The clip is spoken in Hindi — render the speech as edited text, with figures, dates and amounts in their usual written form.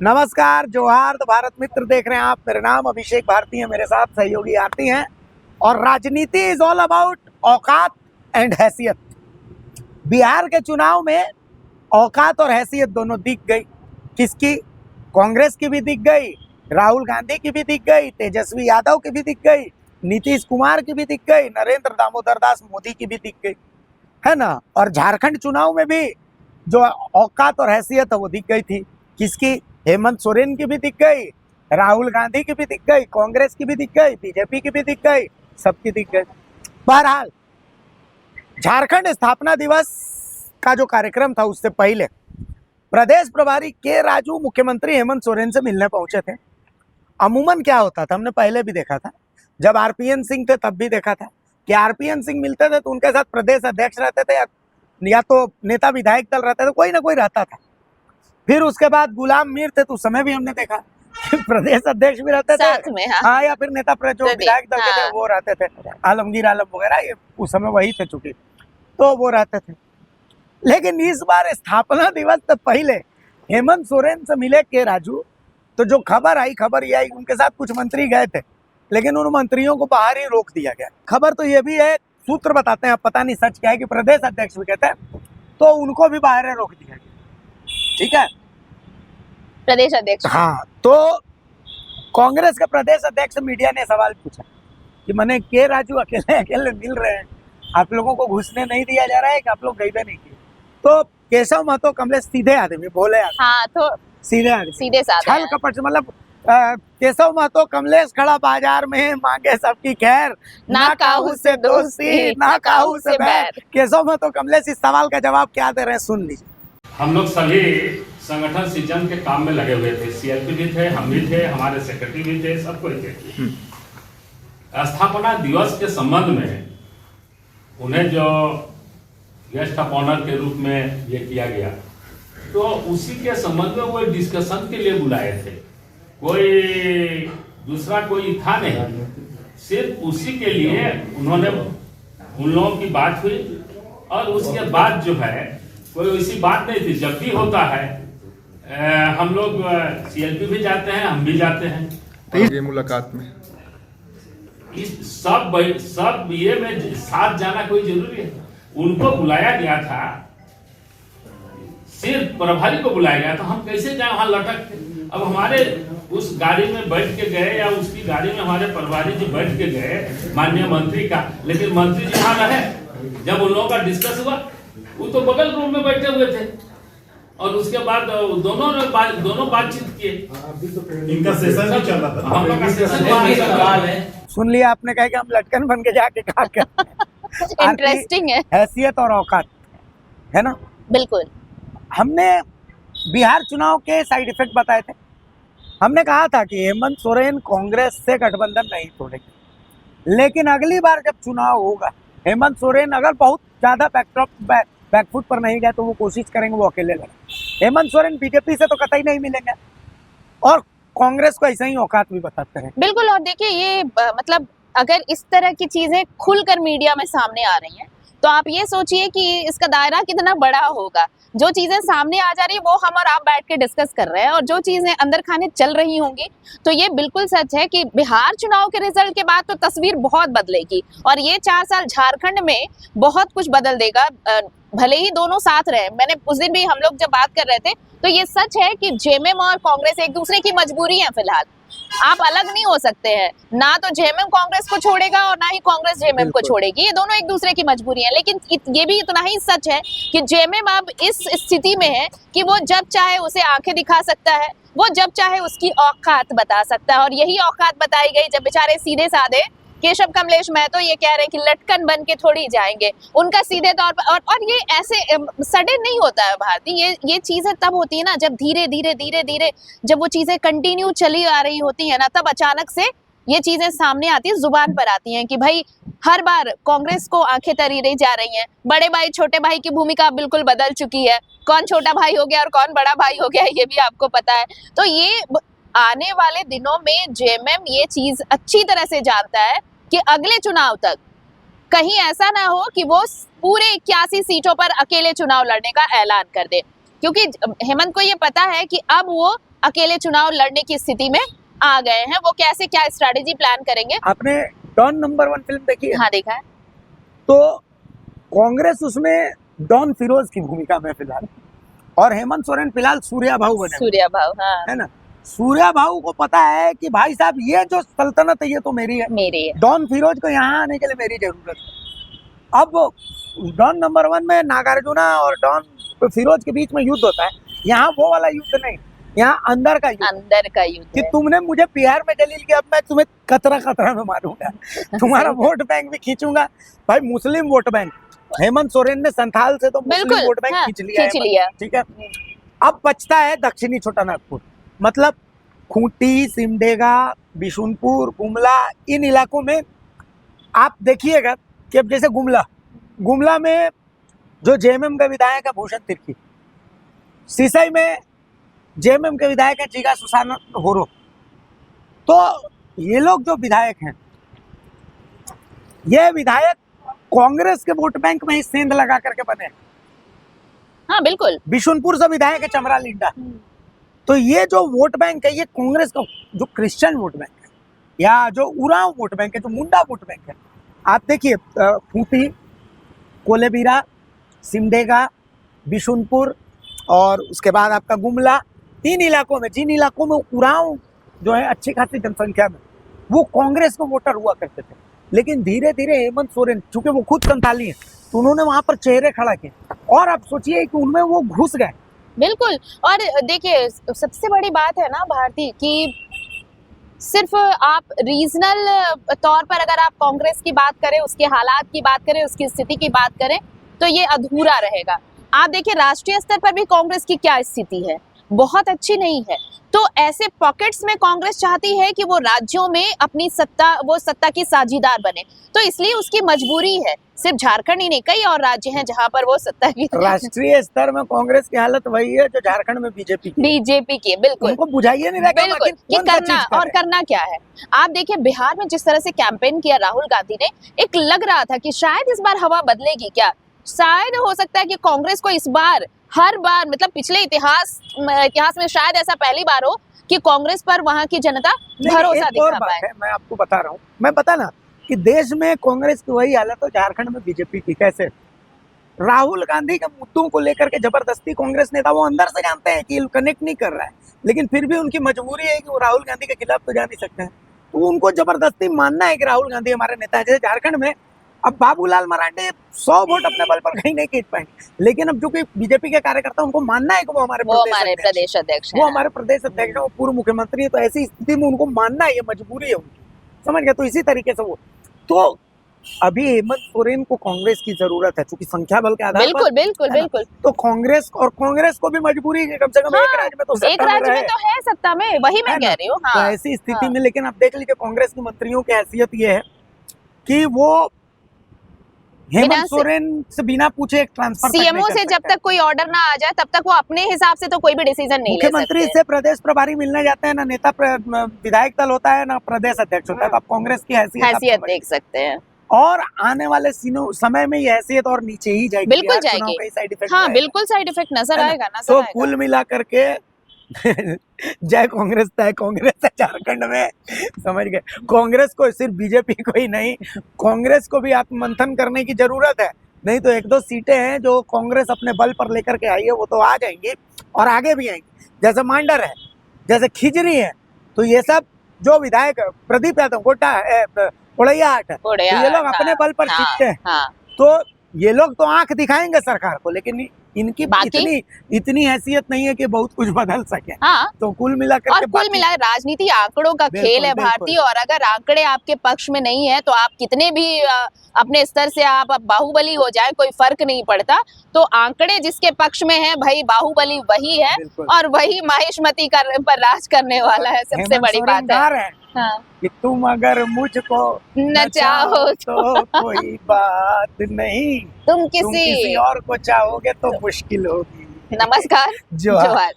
नमस्कार, जोहार भारत मित्र देख रहे हैं आप। मेरा नाम अभिषेक भारती है, मेरे साथ सहयोगी आरती हैं। और राजनीति इज ऑल अबाउट औकात एंड हैसियत। बिहार के चुनाव में औकात और हैसियत दोनों दिख गई। किसकी? कांग्रेस की भी दिख गई, राहुल गांधी की भी दिख गई, तेजस्वी यादव की भी दिख गई, नीतीश कुमार की भी दिख गई, नरेंद्र दामोदर दास मोदी की भी दिख गई, है ना। और झारखंड चुनाव में भी जो औकात और हैसियत है वो दिख गई थी। किसकी? हेमंत सोरेन की भी दिख गई, राहुल गांधी की भी दिख गई, कांग्रेस की भी दिख गई, बीजेपी की भी दिख गई, सबकी दिख गई। बहरहाल झारखंड स्थापना दिवस का जो कार्यक्रम था उससे पहले प्रदेश प्रभारी के राजू मुख्यमंत्री हेमंत सोरेन से मिलने पहुंचे थे। अमूमन क्या होता था, हमने पहले भी देखा था, जब आरपीएन सिंह थे तब भी देखा था कि आरपीएन सिंह मिलते थे तो उनके साथ प्रदेश अध्यक्ष रहते थे या तो नेता विधायक दल रहते थे, कोई ना कोई रहता था। फिर उसके बाद गुलाम मीर थे तो उस समय भी हमने देखा कि प्रदेश अध्यक्ष भी रहते थे, हाँ, या फिर नेता जो विधायक दल के थे वो रहते थे, आलमगीर आलम वगैरह, ये उस समय वही थे चूंकि, तो वो रहते थे। लेकिन इस बार स्थापना दिवस से पहले हेमंत सोरेन से मिले के राजू, तो जो खबर ये आई उनके साथ कुछ मंत्री गए थे, लेकिन उन मंत्रियों को बाहर ही रोक दिया गया। खबर तो ये भी है, सूत्र बताते हैं, पता नहीं सच क्या है, कि प्रदेश अध्यक्ष भी कहते हैं तो उनको भी बाहर रोक दिया गया। ठीक है, प्रदेश अध्यक्ष। हाँ, तो कांग्रेस के प्रदेश अध्यक्ष मीडिया ने सवाल पूछा कि मने के राजू अकेले मिल रहे हैं, आप लोगों को घुसने नहीं दिया जा रहा है कि आप लोग गए नहीं किए? तो केशव महतो कमलेश सीधे आदमी, भोले आदमी, हाँ, तो सीधे आदमी, सीधे साधे छल कपट से, मतलब केशव महतो कमलेश खड़ा बाजार में मांगे सबकी खैर, ना काहू से दोस्ती ना काहू से बैर। केशव महतो कमलेश इस सवाल का जवाब क्या दे रहे हैं, सुन लीजिए। हम लोग सभी संगठन सृजन के काम में लगे हुए थे, सीएलपी भी थे, हम भी थे, हमारे सेक्रेटरी भी थे, सब कोई थे। स्थापना दिवस के संबंध में उन्हें जो गेस्ट ऑफ ऑनर के रूप में ये किया गया, तो उसी के संबंध में वो डिस्कशन के लिए बुलाए थे। कोई दूसरा कोई था नहीं, सिर्फ उसी के लिए उन्होंने, उन लोगों की बात हुई और उसके बाद जो है कोई ऐसी बात नहीं थी। जब भी होता है हम लोग सीएलपी भी जाते हैं, हम भी जाते हैं। ये मुलाकात में इस सब ये में साथ जाना कोई जरूरी है? उनको बुलाया गया था, सिर्फ प्रभारी को बुलाया गया था, हम कैसे जाए वहां लटक के? अब हमारे उस गाड़ी में बैठ के गए या उसकी गाड़ी में हमारे प्रभारी जी बैठ के गए माननीय मंत्री का, लेकिन मंत्री जी वहां रहे। जब उन लोगों का डिस्कस हुआ वो तो बगल रूम में बैठे हुए थे और उसके बाद दोनों बातचीत किए। इनका सेशन भी चल रहा था, हम लोग का सेशन है। सुन लिया आपने, कहा कि हम लटकन बन के जाके क्या कर इंटरेस्टिंग है, हैसियत और औकात, है ना। बिल्कुल। हमने बिहार चुनाव के साइड इफेक्ट बताए थे। हमने कहा था कि हेमंत सोरेन कांग्रेस से गठबंधन नहीं तोड़ेंगे, लेकिन अगली बार जब चुनाव होगा, हेमंत सोरेन अगर बहुत ज्यादा बैकफुट पर नहीं गए तो वो कोशिश करेंगे वो अकेले लड़े। हेमंत सोरेन बीजेपी से तो कतई नहीं मिलेंगे और कांग्रेस को ऐसा ही औकात भी बताते हैं। बिल्कुल। और देखिए ये मतलब अगर इस तरह की चीजें खुलकर मीडिया में सामने आ रही हैं तो आप ये सोचिए कि इसका दायरा कितना बड़ा होगा। जो चीजें सामने आ जा रही है वो हम और आप बैठ के डिस्कस कर रहे हैं, और जो चीजें अंदर खाने चल रही होंगी, तो ये बिल्कुल सच है कि बिहार चुनाव के रिजल्ट के बाद तो तस्वीर बहुत बदलेगी और ये 4 साल झारखंड में बहुत कुछ बदल देगा। भले ही दोनों साथ रहे, मैंने उस दिन भी हम लोग जब बात कर रहे थे तो ये सच है कि जेएमएम और कांग्रेस एक दूसरे की मजबूरी है। फिलहाल आप अलग नहीं हो सकते हैं, ना तो जेएमएम कांग्रेस को छोड़ेगा और ना ही कांग्रेस जेएमएम को छोड़ेगी, ये दोनों एक दूसरे की मजबूरी है। लेकिन ये भी इतना ही सच है कि जेएमएम अब इस स्थिति में है कि वो जब चाहे उसे आंखें दिखा सकता है, वो जब चाहे उसकी औकात बता सकता है, और यही औकात बताई गई जब बेचारे सीधे साधे केशव कमलेश महतो ये कह रहे हैं कि लटकन बन के थोड़ी जाएंगे। उनका सीधे तौर पर, और ये ऐसे सडन नहीं होता है भारती, ये चीजें तब होती है ना जब धीरे धीरे जब वो चीजें कंटिन्यू चली आ रही होती है ना, तब अचानक से ये चीजें सामने आती है, जुबान पर आती हैं कि भाई हर बार कांग्रेस को आंखें तरी नहीं जा रही हैं। बड़े भाई छोटे भाई की भूमिका बिल्कुल बदल चुकी है, कौन छोटा भाई हो गया और कौन बड़ा भाई हो गया ये भी आपको पता है। तो ये आने वाले दिनों में जेएमएम ये चीज अच्छी तरह से जानता है कि अगले चुनाव तक कहीं ऐसा ना हो कि वो पूरे 81 सीटों पर अकेले चुनाव लड़ने का ऐलान कर दे, क्योंकि हेमंत को ये पता है कि अब वो अकेले चुनाव लड़ने की स्थिति में आ गए हैं। वो कैसे क्या स्ट्रैटेजी प्लान करेंगे? आपने डॉन नंबर 1 फिल्म देखी है? हाँ, देखा है। तो कांग्रेस उसमें डॉन फिरोज की भूमिका में फिलहाल, और हेमंत सोरेन फिलहाल सूर्या भाऊ बने हुए सूर्या भाव, हाँ, है ना। सूर्या भाऊ को पता है कि भाई साहब ये जो सल्तनत है ये तो मेरी है, मेरी है। डॉन फिरोज को यहाँ आने के लिए मेरी जरूरत है। अब डॉन नंबर 1 में नागार्जुना और डॉन फिरोज के बीच में युद्ध होता है, यहाँ वो वाला युद्ध नहीं, यहाँ अंदर का युद्ध अंदर का युद्ध कि है। तुमने मुझे बिहार में जलील किया, अब मैं तुम्हें कतरा कतरा में मारूंगा, तुम्हारा वोट बैंक भी खींचूंगा। भाई मुस्लिम वोट बैंक, हेमंत सोरेन ने संथाल से तो मुस्लिम बिल्कुल, वोट बैंक हाँ, खींच लिया खींच है, लिया। ठीक है। अब बचता है दक्षिणी छोटा नागपुर, मतलब खूंटी, सिमडेगा, बिशुनपुर, गुमला, इन इलाकों में आप देखिएगा कि अब जैसे गुमला में जो जेएमएम का विधायक है भूषण तिर्की, सिसई में जेएमएम के विधायक है जिगा सुसाना होरो। तो ये लोग जो विधायक हैं, ये विधायक कांग्रेस के वोट बैंक में ही सेंध लगा करके बने। हाँ, बिल्कुल। बिशुनपुर से विधायक है चमरा लिंडा। तो ये जो वोट बैंक है ये कांग्रेस का जो क्रिश्चियन वोट बैंक है, या जो उरांव वोट बैंक है, जो मुंडा वोट बैंक है, आप देखिए खूंटी, कोलेबिरा, सिमडेगा, बिशुनपुर और उसके बाद आपका गुमला, तीन इलाकों में, जिन इलाकों में उरांव जो है अच्छी खासी जनसंख्या में, वो कांग्रेस को वोटर हुआ करते थे। लेकिन धीरे धीरे हेमंत सोरेन, चूंकि वो खुद संताली है, तो उन्होंने वहां पर चेहरे खड़ा किए, और आप सोचिए कि उनमें वो घुस गए। बिल्कुल। और देखिए सबसे बड़ी बात है ना भारती कि सिर्फ आप रीजनल तौर पर अगर आप कांग्रेस की बात करें, उसके हालात की बात करें, उसकी स्थिति की बात करें, तो ये अधूरा रहेगा। आप देखिए राष्ट्रीय स्तर पर भी कांग्रेस की क्या स्थिति है, बहुत अच्छी नहीं है। तो ऐसे पॉकेट्स में कांग्रेस चाहती है कि वो राज्यों में अपनी सत्ता की साझीदार बने, तो इसलिए उसकी मजबूरी है। सिर्फ झारखंड ही नहीं, कई और राज्य हैं जहां पर वो सत्ता की राष्ट्रीय स्तर में कांग्रेस की हालत वही है जो झारखंड में बीजेपी की है। बिल्कुल, उनको बुझाइए नहीं रहा कि बिल्कुल आखिर कि कौन सा करना चीज कर और रहे हैं। करना क्या है। आप देखिए बिहार में जिस तरह से कैंपेन किया राहुल गांधी ने, एक लग रहा था कि शायद इस बार हवा बदलेगी क्या, शायद हो सकता है कि कांग्रेस को इस बार, हर बार मतलब पिछले इतिहास में शायद ऐसा पहली बार हो कि कांग्रेस पर वहां की जनता भरोसा एक और दिखा बात पाए। है, मैं आपको बता रहा हूँ, मैं बता ना कि देश में कांग्रेस की वही हालत है झारखंड में बीजेपी की। कैसे? राहुल गांधी के मुद्दों को लेकर के जबरदस्ती कांग्रेस नेता वो अंदर से जानते हैं कि कनेक्ट नहीं कर रहा है, लेकिन फिर भी उनकी मजबूरी है कि वो राहुल गांधी के खिलाफ तो जा नहीं सकते हैं, तो उनको जबरदस्ती मानना है कि राहुल गांधी हमारे नेता है। जैसे झारखंड में अब बाबूलाल मरांडी 100 वोट अपने बल पर कहीं नहीं खींच पाएंगे, लेकिन अब जो कि बीजेपी के कार्यकर्ता उनको मानना है कि वो हमारे प्रदेश अध्यक्ष वो हमारे प्रदेश अध्यक्ष है, वो पूर्व मुख्यमंत्री है, तो ऐसी स्थिति में उनको मानना है, ये मजबूरी है उनकी, समझ गए। तो इसी तरीके से वो, तो अभी हेमंत सोरेन को कांग्रेस की जरूरत है, क्योंकि संख्या बल के आधार बिल्कुल पर, बिल्कुल है ना? बिल्कुल। तो कांग्रेस को भी मजबूरी है कि कम से कम एक राज्य में तो एक सत्ता में राज्य में रहे। तो है सत्ता में, वही मैं है ना? कह रही हूँ। तो हाँ, ऐसी स्थिति हाँ। में, लेकिन आप देख लीजिए कांग्रेस के मंत्रियों की हैसियत ये है कि वो हेमंत सोरेन से बिना पूछे एक ट्रांसफर सीएमओ से जब तक कोई ऑर्डर ना आ जाए तब तक वो अपने हिसाब से तो कोई भी डिसीजन नहीं ले मुख्यमंत्री सकते। से प्रदेश प्रभारी मिलने जाते हैं ना, नेता विधायक दल होता है ना, प्रदेश अध्यक्ष होता है, तो आप कांग्रेस की हैसियत देख सकते हैं। और आने वाले समय में ये हैसियत और नीचे ही जाएगी। बिल्कुल बिहार चुनाव जाएगी। का ही साइड इफेक्ट हाँ, रहेगा। बिल्कुल साइड इफेक्ट नजर है ना? आएगा, नजर तो आएगा। कुल मिला करके जय कांग्रेस तय कांग्रेस है झारखंड में, समझ गए। कांग्रेस को, सिर्फ बीजेपी को ही नहीं, कांग्रेस को भी आत्ममंथन करने की जरूरत है, नहीं तो 1-2 सीटें हैं जो कांग्रेस अपने बल पर लेकर के आई है, वो तो आ जाएंगी और आगे भी आएंगी। जैसे मांडर है, जैसे खिजरी है, तो ये सब जो विधायक प्रदीप यादव, गोटा है, उड़ैयाहाट है, तो ये लोग अपने बल पर जीतते हैं। हाँ। तो ये लोग तो आंख दिखाएंगे सरकार को, लेकिन इनकी बाकी? इतनी हैसियत नहीं है कि बहुत कुछ बदल सके। हाँ, तो कुल मिलाकर और कुल मिला राजनीति आंकड़ों का बिल्कुल, खेल है भारतीय, और अगर आंकड़े आपके पक्ष में नहीं है तो आप कितने भी अपने स्तर से आप बाहुबली हो जाए, कोई फर्क नहीं पड़ता। तो आंकड़े जिसके पक्ष में है भाई, बाहुबली वही है, और वही माहिष्मती पर राज करने वाला है। सबसे बड़ी बात है हाँ। कि तुम अगर मुझको न चाहो तो कोई बात नहीं, तुम किसी और को चाहोगे तो मुश्किल होगी। नमस्कार, जोहार।